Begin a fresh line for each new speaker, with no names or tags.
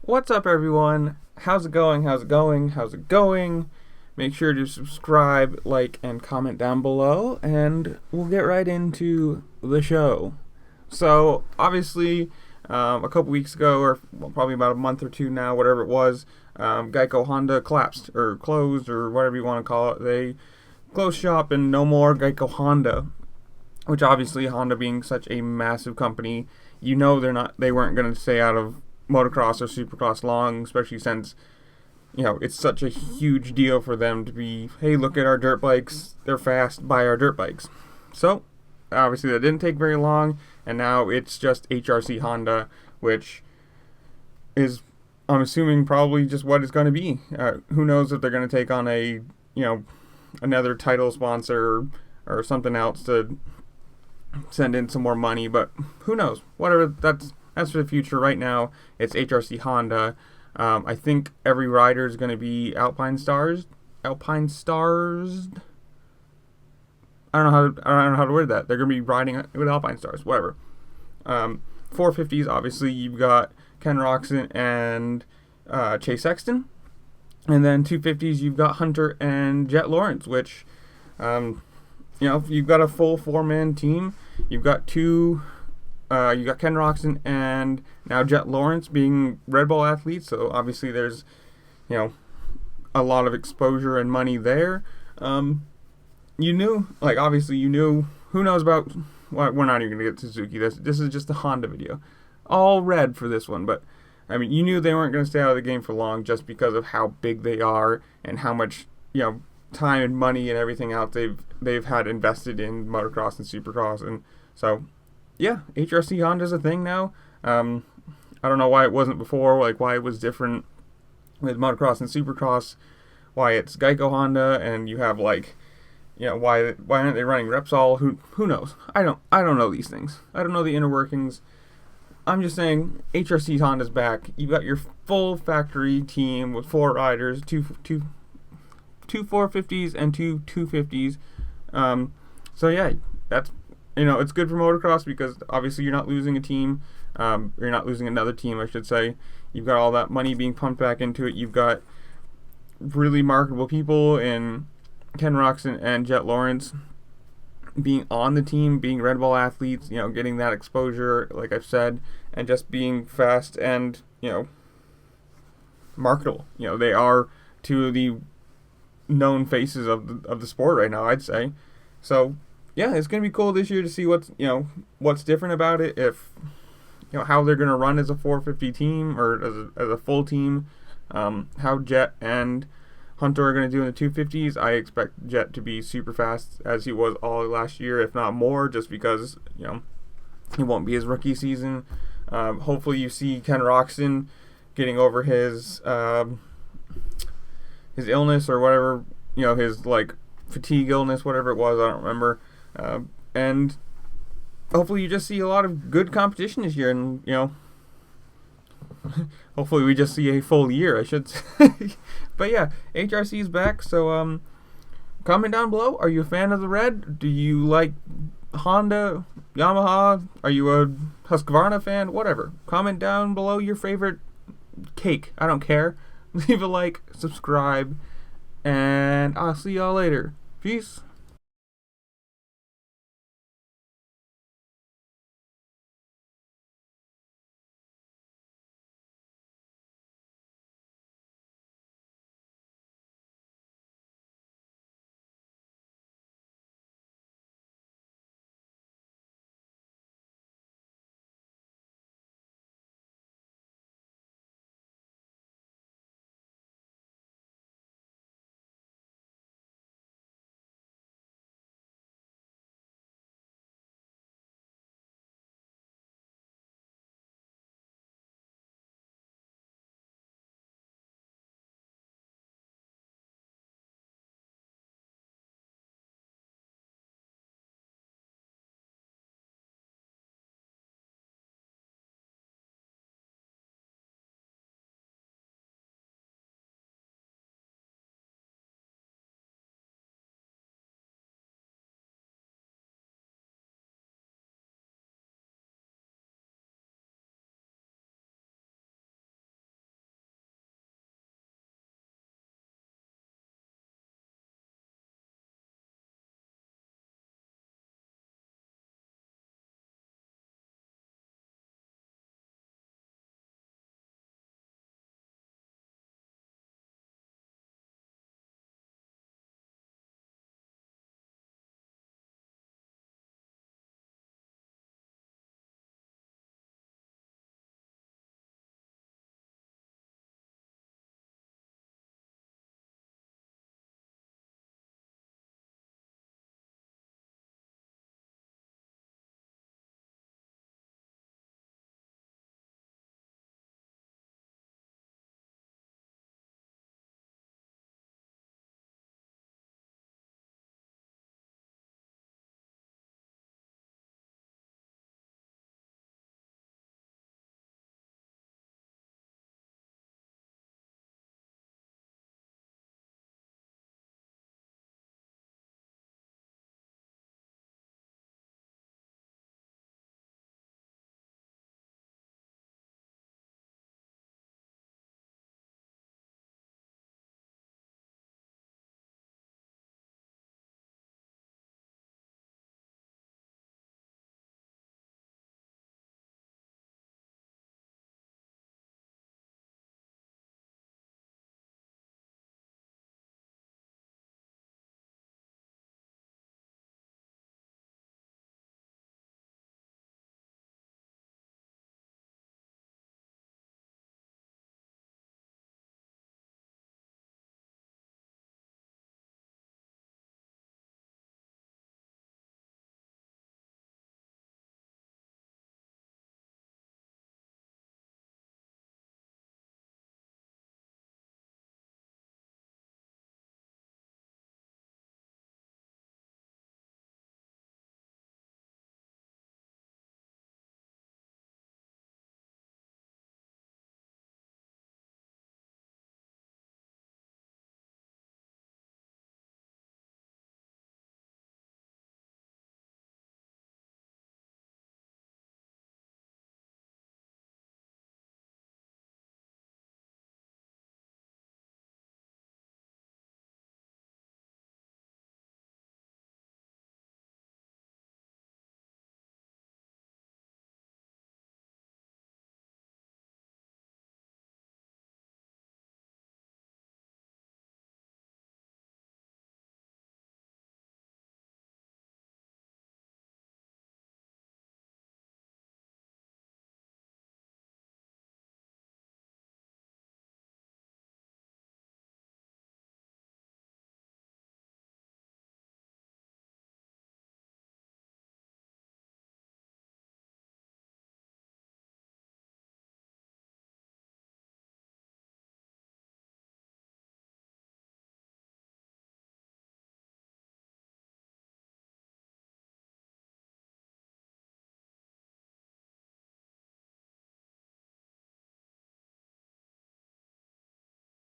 What's up, everyone? How's it going? How's it going? How's it going? Make sure to subscribe, like, and comment down below, and we'll get right into the show. So, obviously, a couple weeks ago, or probably about a month or two now, whatever it was, Geico Honda collapsed, or closed, or whatever you want to call it. They closed shop and no more Geico Honda, which obviously, Honda being such a massive company, you know they weren't going to stay out of motocross or supercross long, especially since it's such a huge deal for them to be, hey, look at our dirt bikes, they're fast, buy our dirt bikes. So obviously that didn't take very long, and now it's just HRC Honda, which is, I'm assuming, probably just what it's going to be. Who knows if they're going to take on a another title sponsor or something else to send in some more money, but who knows. Whatever, that's for the future. Right now, it's HRC Honda. I think every rider is going to be Alpinestars. I don't know how to word that. They're going to be riding with Alpinestars. Whatever. 450s, obviously, you've got Ken Roczen and Chase Sexton. And then 250s, you've got Hunter and Jet Lawrence, which, you've got a full four-man team. You've got you got Ken Roczen and now Jet Lawrence being Red Bull athletes, so obviously there's, a lot of exposure and money there. You knew, who knows about, well, we're not even going to get Suzuki. This is just a Honda video. All red for this one, but, you knew they weren't going to stay out of the game for long just because of how big they are and how much, time and money and everything else they've had invested in motocross and supercross, and so, yeah, HRC Honda's a thing now. I don't know why it wasn't before, why it was different with motocross and supercross, why it's Geico Honda, and you have why aren't they running Repsol? Who knows? I don't know these things. I don't know the inner workings. I'm just saying HRC Honda's back. You've got your full factory team with 4 riders, two 450s and two 250s. So yeah, that's, it's good for motocross because obviously you're not losing a team. You're not losing another team, I should say. You've got all that money being pumped back into it. You've got really marketable people in Ken Roczen and Jet Lawrence being on the team, being Red Bull athletes, getting that exposure, like I've said, and just being fast and, marketable. They are two of the known faces of the sport right now, I'd say. So yeah, it's gonna be cool this year to see what's different about it. If how they're gonna run as a 450 team or as a full team. How Jet and Hunter are gonna do in the 250s. I expect Jet to be super fast as he was all last year, if not more, just because he won't be his rookie season. Hopefully, you see Ken Roczen getting over his illness or whatever, his fatigue illness, whatever it was. I don't remember. And hopefully you just see a lot of good competition this year, and hopefully we just see a full year, I should say. But yeah, HRC is back, so comment down below. Are you a fan of the red? Do you like Honda, Yamaha? Are you a Husqvarna fan? Whatever. Comment down below your favorite cake. I don't care. Leave a like, subscribe, and I'll see y'all later. Peace.